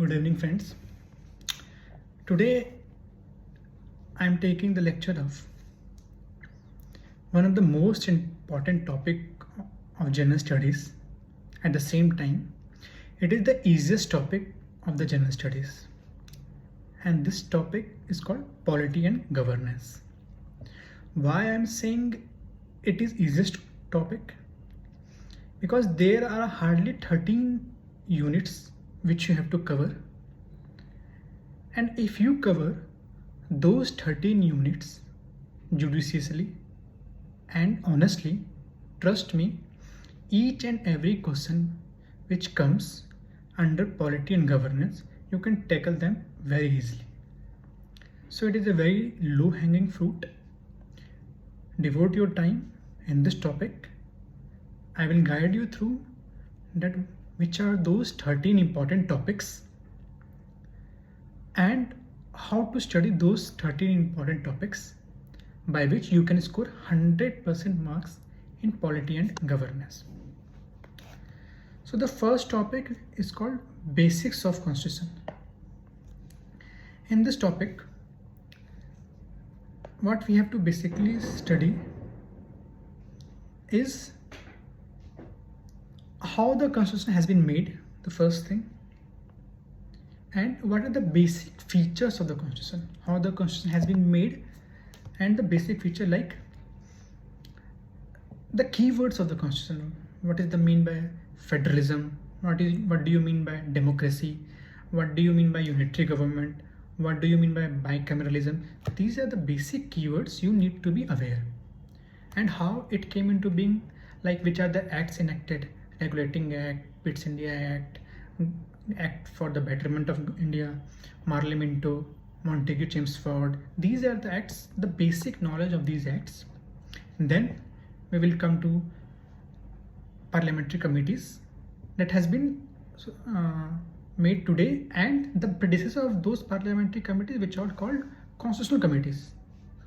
Good evening, friends. Today I am taking the lecture of one of the most important topic of general studies. At the same time, it is the easiest topic of the general studies. And this topic is called polity and governance. Why I am saying it is easiest topic? Because there are hardly 13 units which you have to cover, and if you cover those 13 units judiciously and honestly, trust me, each and every question which comes under polity and governance, you can tackle them very easily. So it is a very low hanging fruit. Devote your time in this topic. I will guide you through that which are those 13 important topics and how to study those 13 important topics by which you can score 100% marks in polity and governance. So the first topic is called basics of constitution. In this topic, what we have to basically study is how the constitution has been made, the first thing, and what are the basic features of the constitution, how the constitution has been made, and the basic feature like the keywords of the constitution. What is the mean by federalism? What do you mean by democracy? What do you mean by unitary government? What do you mean by bicameralism? These are the basic keywords you need to be aware, and how it came into being, like which are the acts enacted: Regulating Act, Bits India Act, Act for the Betterment of India, Parliamento, Montagu-Chelmsford. These are the acts, the basic knowledge of these acts. Then we will come to parliamentary committees that has been made today, and the predecessor of those parliamentary committees which are called constitutional committees.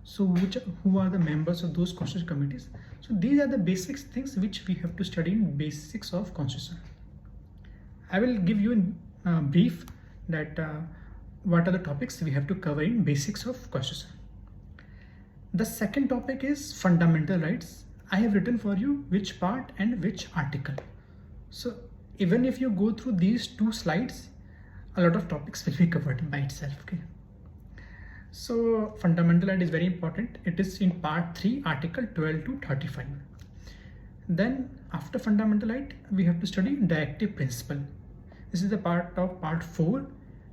So who are the members of those constitutional committees? So these are the basic things which we have to study in basics of constitution. I will give you in brief that what are the topics we have to cover in basics of constitution. The second topic is fundamental rights. I have written for you which part and which article. So even if you go through these two slides, a lot of topics will be covered by itself. Okay. So fundamental right is very important. It is in part 3, article 12 to 35. Then after fundamental right, we have to study directive principle. This is the part of part 4,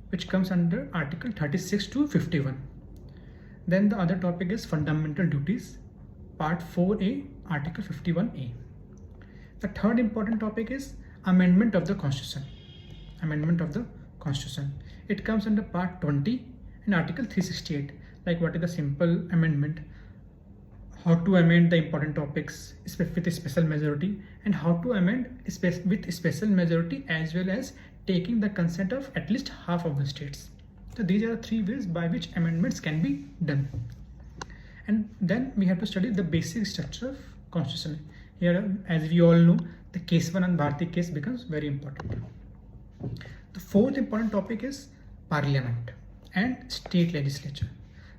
which comes under article 36 to 51. Then the other topic is fundamental duties, part 4a, article 51a. The third important topic is amendment of the constitution. Amendment of the constitution. It comes under part 20 in article 368, like what is the simple amendment, how to amend the important topics with a special majority, and how to amend with special majority as well as taking the consent of at least half of the states. So these are the 3 ways by which amendments can be done. And then we have to study the basic structure of constitution. Here, as we all know, the case 1 and Bharti case becomes very important. The fourth important topic is parliament and state legislature.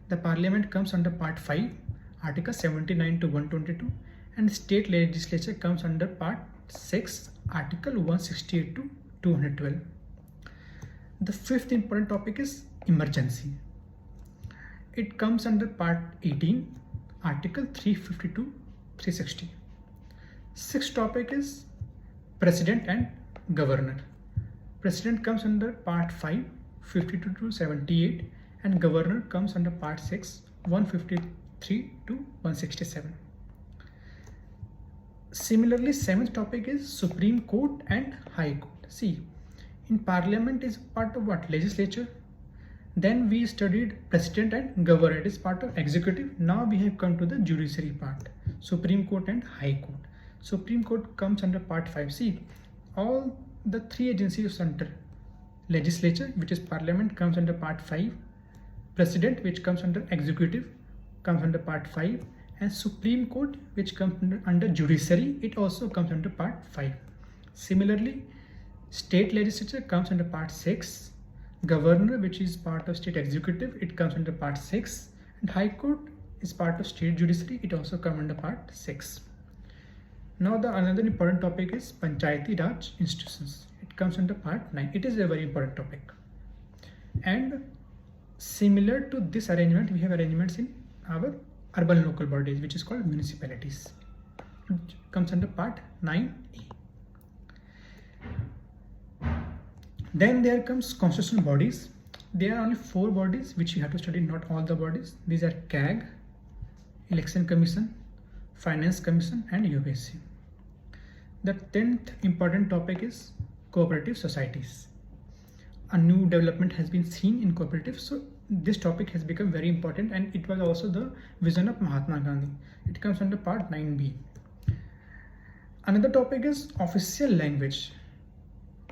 The parliament comes under part 5, article 79 to 122, and state legislature comes under part 6, article 168 to 212. The fifth important topic is emergency. It comes under part 18, article 350 to 360. Sixth topic is president and governor. President comes under part 5, 52 to 78, and governor comes under part 6, 153 to 167. Similarly, seventh topic is Supreme Court and High Court. See, in parliament is part of what? Legislature. Then we studied president and governor. It is part of executive. Now we have come to the judiciary part, Supreme Court and High Court. Supreme Court comes under part 5. See, all the 3 agencies under legislature, which is parliament, comes under part 5. President, which comes under executive, comes under part 5, and Supreme Court, which comes under judiciary, it also comes under part 5. Similarly, state legislature comes under part 6, Governor, which is part of state executive, it comes under part 6. And High Court is part of state judiciary, it also comes under part 6. Now the another important topic is Panchayati Raj institutions. It comes under part 9. It is a very important topic. And similar to this arrangement, we have arrangements in our urban local bodies, which is called municipalities. It comes under part 9A. Then there comes constitutional bodies. There are only 4 bodies which you have to study, not all the bodies. These are CAG, Election Commission, Finance Commission, and UPSC. The 10th important topic is cooperative societies. A new development has been seen in cooperatives, so this topic has become very important, and it was also the vision of Mahatma Gandhi. It comes under part 9B. Another topic is official language.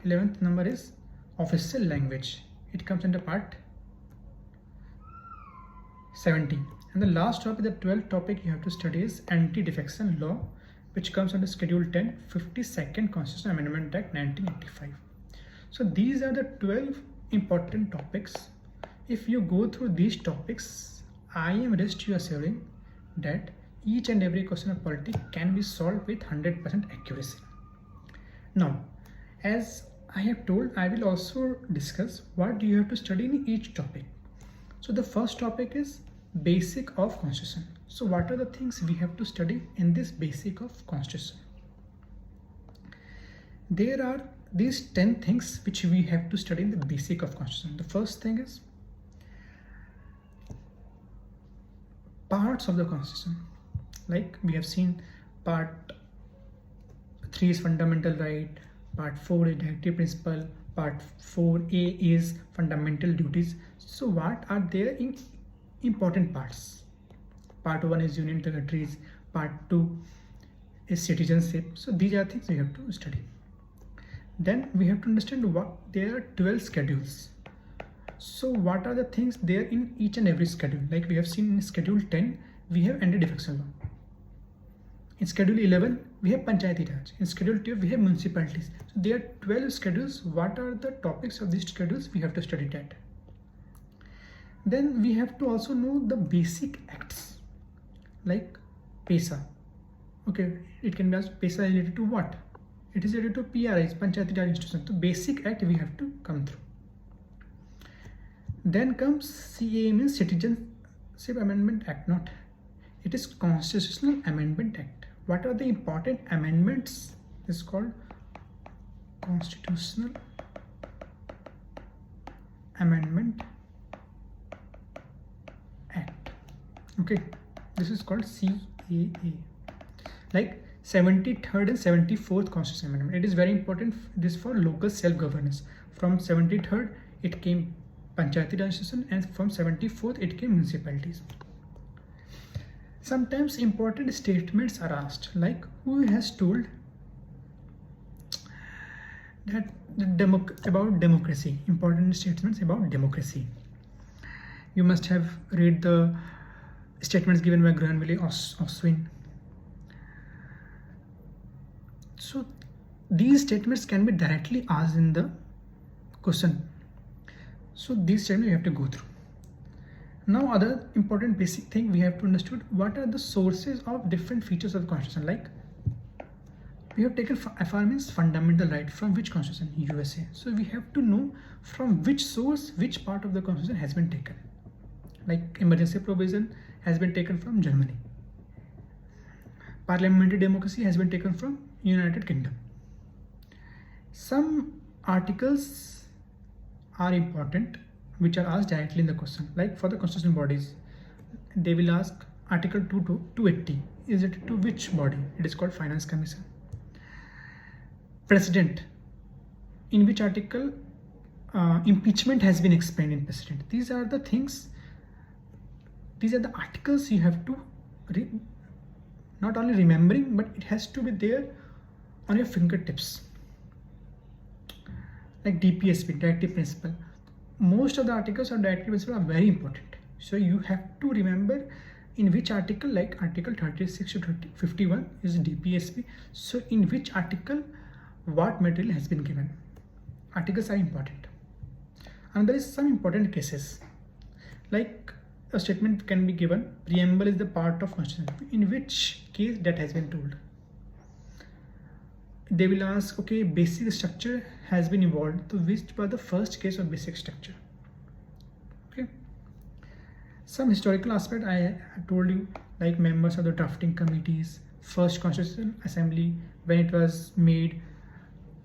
11th number is official language. It comes under part 17. And the last topic, the 12th topic you have to study is anti-defection law, which comes under Schedule 10, 52nd Constitutional Amendment Act 1985. So these are the 12 important topics. If you go through these topics, I am rest assuring that each and every question of polity can be solved with 100% accuracy. Now, as I have told, I will also discuss what you have to study in each topic. So the first topic is basic of constitution. So what are the things we have to study in this basic of constitution? There are these 10 things which we have to study in the basic of constitution. The first thing is parts of the constitution. Like we have seen, part 3 is fundamental right, part 4 is directive principle, part 4A is fundamental duties. So what are there in important parts? Part 1 is union territories, part 2 is citizenship. So these are things we have to study. Then we have to understand what there are 12 schedules. So what are the things there in each and every schedule? Like we have seen in Schedule 10, we have anti-defection law. In Schedule 11, we have Panchayati Raj. In Schedule 12, we have municipalities. So there are 12 schedules. What are the topics of these schedules? We have to study that. Then we have to also know the basic acts, like PESA. Okay, it can be asked, PESA is related to what? It is related to PRIs, Panchayati Raj institution. So basic act we have to come through. Then comes CA, means Citizenship Amendment Act. Not, it is Constitutional Amendment Act. What are the important amendments? This is called Constitutional Amendment Act. Okay, this is called CAA. Like 73rd and 74th Constitutional Amendment. It is very important. This for local self-governance. From 73rd, it came Panchayati Raj institution, and from 74th, it came municipalities. Sometimes important statements are asked, like who has told that about democracy, important statements about democracy. You must have read the statements given by Granville Oswin. So these statements can be directly asked in the question. So these statements you have to go through. Now other important basic thing we have to understand, what are the sources of different features of the constitution. Like we have taken FR means fundamental right, from which constitution? USA. So we have to know from which source which part of the constitution has been taken. Like emergency provision has been taken from Germany. Parliamentary democracy has been taken from United Kingdom. Some articles are important which are asked directly in the question. Like for the constitutional bodies, they will ask Article 280. Is it to which body? It is called Finance Commission. President. In which article impeachment has been explained in President? These are the things. These are the articles you have to not only remembering, but it has to be there on your fingertips. Like DPSP, Directive Principle. Most of the articles of Directive Principle are very important. So you have to remember in which article, like Article 36 to 51 is DPSP. So in which article, what material has been given. Articles are important. And there is some important cases, like a statement can be given, preamble is the part of constitution. In which case that has been told? They will ask, okay, basic structure has been evolved. So which was the first case of basic structure? Okay. Some historical aspect I told you, like members of the drafting committees, first constitutional assembly, when it was made,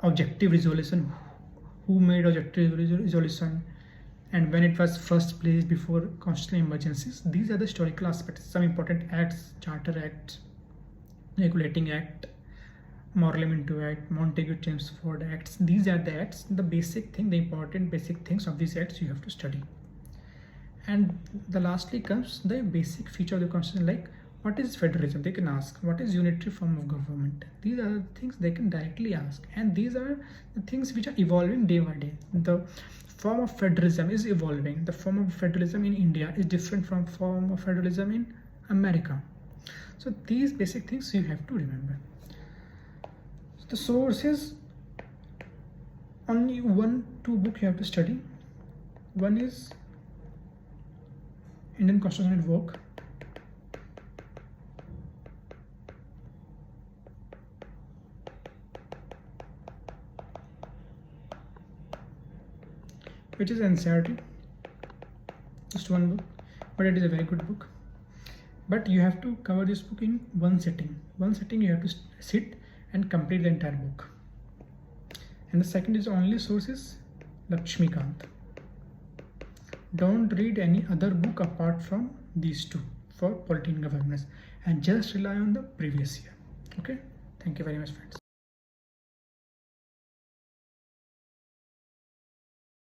objective resolution, who made objective resolution, and when it was first placed before constitutional emergencies. These are the historical aspects. Some important acts, Charter Act, Regulating Act, Morlamento Act, Montagu-Chelmsford Acts. These are the acts, the basic thing, the important basic things of these acts you have to study. And the lastly comes the basic feature of the constitution, like what is federalism? They can ask, what is unitary form of government? These are the things they can directly ask, and these are the things which are evolving day by day. The form of federalism is evolving. The form of federalism in India is different from form of federalism in America. So these basic things you have to remember. The sources, only 1-2 book you have to study. One is Indian Constitution at Work, which is NCERT, just one book, but it is a very good book. But you have to cover this book in one sitting. One sitting you have to sit and complete the entire book. And the second is only source is Lakshmikant. Don't read any other book apart from these two for polity and governance, and just rely on the previous year. Okay, thank you very much, friends.